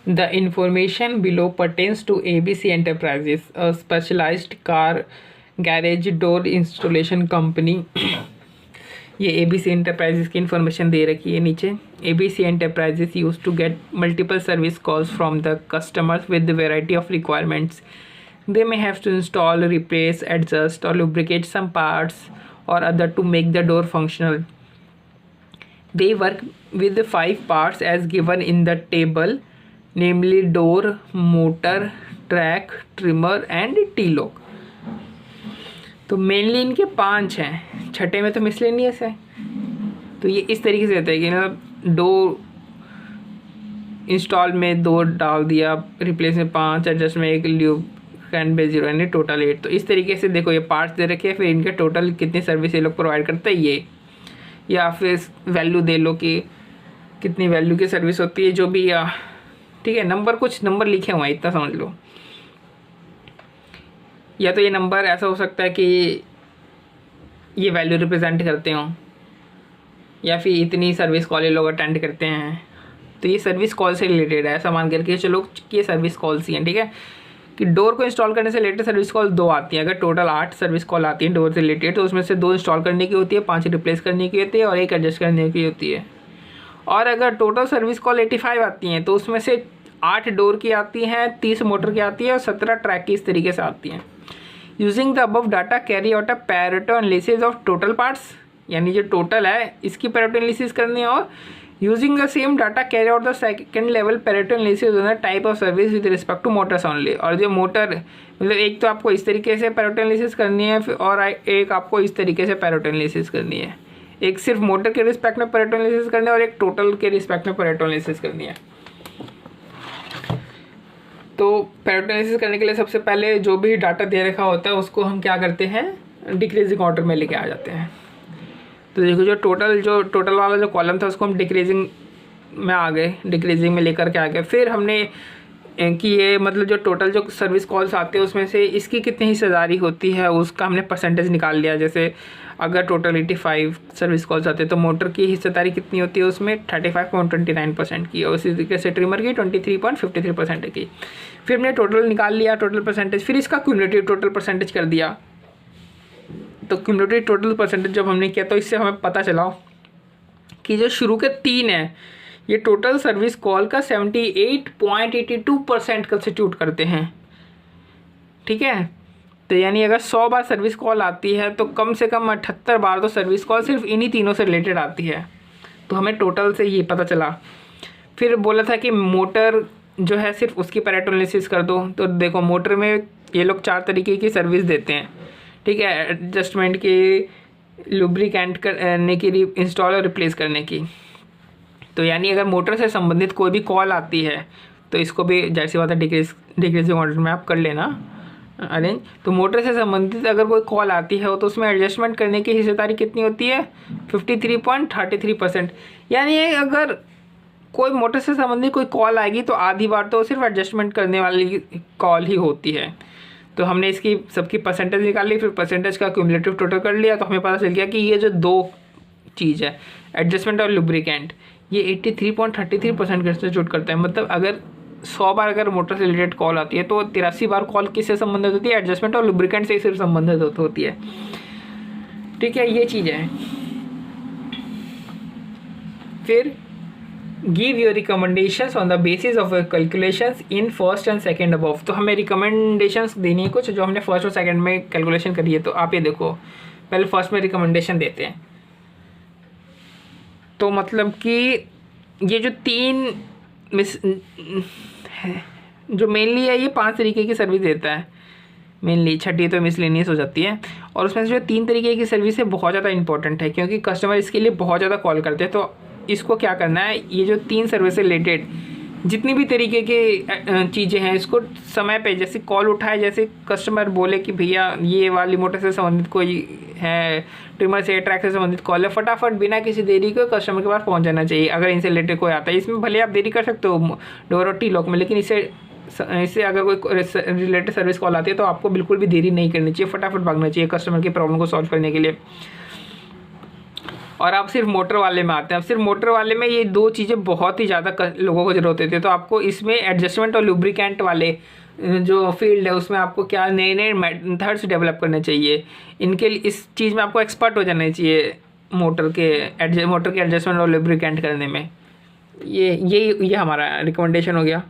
The information below pertains to ABC Enterprises, a specialized car garage door installation company. ये ABC Enterprises की information दे रखी है नीचे. ABC Enterprises used to get multiple service calls from the customers with the variety of requirements. They may have to install, replace, adjust, or lubricate some parts or other to make the door functional. They work with the 5 parts as given in the table, namely door, motor, track, trimmer and T-lock. तो mainly इनके 5 हैं, छठे में तो miscellaneous है. तो ये इस तरीके से रहता है कि ना डोर इंस्टॉल में 2 डाल दिया, रिप्लेस में 5, एडजस्ट में 1, लुब्रिकेंट में 0, यानी टोटल 8. तो इस तरीके से देखो ये पार्ट्स दे रखे हैं, फिर इनके टोटल कितनी सर्विस ये लोग प्रोवाइड करते हैं ये, या फिर वैल्यू दे लो कि कितनी वैल्यू की सर्विस होती है जो भी. ठीक है, नंबर कुछ नंबर लिखे हुए हैं इतना समझ लो. या तो ये नंबर ऐसा हो सकता है कि ये वैल्यू रिप्रेजेंट करते हों, या फिर इतनी सर्विस कॉल ये लोग अटेंड करते हैं. तो ये सर्विस कॉल से रिलेटेड है, ऐसा मान करके चलो कि ये सर्विस कॉल्स ही हैं. ठीक है, कि डोर को इंस्टॉल करने से रिलेटेड सर्विस कॉल 2 आती हैं. अगर टोटल 8 सर्विस कॉल आती हैं डोर से रिलेटेड, तो उसमें से 2 इंस्टॉल करने की होती है, 5 रिप्लेस करने की होती है और 1 एडजस्ट करने की होती है. और अगर टोटल सर्विस कॉल 85 आती हैं तो उसमें से 8 डोर की आती हैं, 30 मोटर की आती है और 17 ट्रैक की इस तरीके से आती हैं. Using the above data carry out a Pareto analysis of total parts, यानी जो टोटल है इसकी पैरेटो एनालिसिस करनी है. और using the same data carry out the second level Pareto analysis on the type of service with respect to motors only. और जो motor मतलब एक तो आपको इस तरीके से पैरेटो एनालिसिस करनी है, और एक आपको इस तरीके से पैरेटो एनालिसिस करनी है. एक सिर्फ मोटर के रिस्पेक्ट में पैरेटो एनालिसिस करनी है और एक टोटल के रिस्पेक्ट में पैरेटो एनालिसिस करनी है. तो पैरेटो एनालिसिस करने के लिए सबसे पहले जो भी डाटा दे रखा होता है उसको हम क्या करते हैं, डिक्रीजिंग ऑर्डर में लेके आ जाते हैं. तो देखो जो टोटल वाला जो कॉलम था उसको हम डिक्रीजिंग में आ गए, डिक्रीजिंग में लेकर के आ गए. फिर हमने कि ये मतलब जो टोटल जो सर्विस कॉल्स आते हैं उसमें से इसकी कितनी हिस्सेदारी होती है उसका हमने परसेंटेज निकाल लिया. जैसे अगर टोटल 85 सर्विस कॉल्स आते हैं तो मोटर की हिस्सेदारी कितनी होती है उसमें 35.29% की, और उसी तरीके से ट्रिमर की 23.53% की. फिर हमने टोटल निकाल लिया, टोटल परसेंटेज, फिर इसका क्यूमुलेटिव टोटल परसेंटेज कर दिया. तो क्यूमुलेटिव टोटल परसेंटेज जब हमने किया तो इससे हमें पता चला कि जो शुरू के 3 हैं ये टोटल सर्विस कॉल का 78.82% कंस्टिट्यूट करते हैं. ठीक है, तो यानी अगर 100 बार सर्विस कॉल आती है तो कम से कम 78 बार तो सर्विस कॉल सिर्फ इन्हीं तीनों से रिलेटेड आती है. तो हमें टोटल से ये पता चला. फिर बोला था कि मोटर जो है सिर्फ उसकी पैरेटो एनालिसिस कर दो. तो देखो मोटर में ये लोग 4 तरीके की सर्विस देते हैं. ठीक है, एडजस्टमेंट की, लुब्रिकेंट करने की, इंस्टॉल और रिप्लेस करने की. तो यानी अगर मोटर से संबंधित कोई भी कॉल आती है तो इसको भी जैसी बात है डिक्रीजिंग ऑर्डर में आप कर लेना अरेंज. तो मोटर से संबंधित अगर कोई कॉल आती है तो उसमें एडजस्टमेंट करने की हिस्सेदारी कितनी होती है 53.33%. यानी अगर कोई मोटर से संबंधित कोई कॉल आएगी तो आधी बार तो सिर्फ एडजस्टमेंट करने वाली कॉल ही होती है. तो हमने इसकी सबकी परसेंटेज निकाल ली, फिर परसेंटेज का क्यूमुलेटिव टोटल कर लिया. तो हमें पता चल गया कि ये जो 2 चीज़ है एडजस्टमेंट और लुब्रिकेंट, ये 83.33% कंस्टिट्यूट करता है. मतलब अगर 100 बार अगर मोटर से रिलेटेड कॉल आती है तो 83 बार कॉल किससे संबंधित होती है, एडजस्टमेंट और लुब्रिकेंट से सिर्फ संबंधित होती है. ठीक है, ये चीज़ है. फिर give your recommendations on the basis of calculations in first and second above. तो हमें रिकमेंडेशंस देनी है कुछ जो हमने फर्स्ट और सेकंड में कैलकुलेशन करी है. तो आप ये देखो, पहले फर्स्ट में रिकमेंडेशन देते हैं. तो मतलब कि ये जो 3 जो मेनली है ये 5 तरीके की सर्विस देता है. मेनली छठी तो मिसलेनियस हो जाती है. और उसमें से जो 3 तरीके की सर्विस है बहुत ज़्यादा इंपॉर्टेंट है क्योंकि कस्टमर इसके लिए बहुत ज़्यादा कॉल करते हैं. तो इसको क्या करना है, ये जो 3 सर्विस से रिलेटेड जितनी भी तरीके की चीज़ें हैं इसको समय पे जैसे कॉल उठाए, जैसे कस्टमर बोले कि भैया ये वाली मोटर से संबंधित कोई है, ट्रिमर से, ट्रैक से संबंधित कॉल है, फटाफट बिना किसी देरी को कस्टमर के पास पहुंच जाना चाहिए. अगर इनसे रिलेटेड कोई आता है, इसमें भले आप देरी कर सकते हो डोर और टी लॉक में, लेकिन इससे अगर कोई रिलेटेड सर्विस कॉल आती है तो आपको बिल्कुल भी देरी नहीं करनी चाहिए, फटाफट भागना चाहिए कस्टमर की प्रॉब्लम को सॉल्व करने के लिए. और आप सिर्फ मोटर वाले में आते हैं। अब सिर्फ मोटर वाले में ये दो चीज़ें बहुत ही ज़्यादा लोगों को ज़रूरत होती है। तो आपको इसमें एडजस्टमेंट और लुब्रिकेंट वाले जो फील्ड है उसमें आपको क्या नए नए मेथड्स डेवलप करने चाहिए, इनके इस चीज़ में आपको एक्सपर्ट हो जाना चाहिए मोटर के एडजस्टमेंट और लुब्रिकेंट करने में। ये हमारा रिकमेंडेशन हो गया।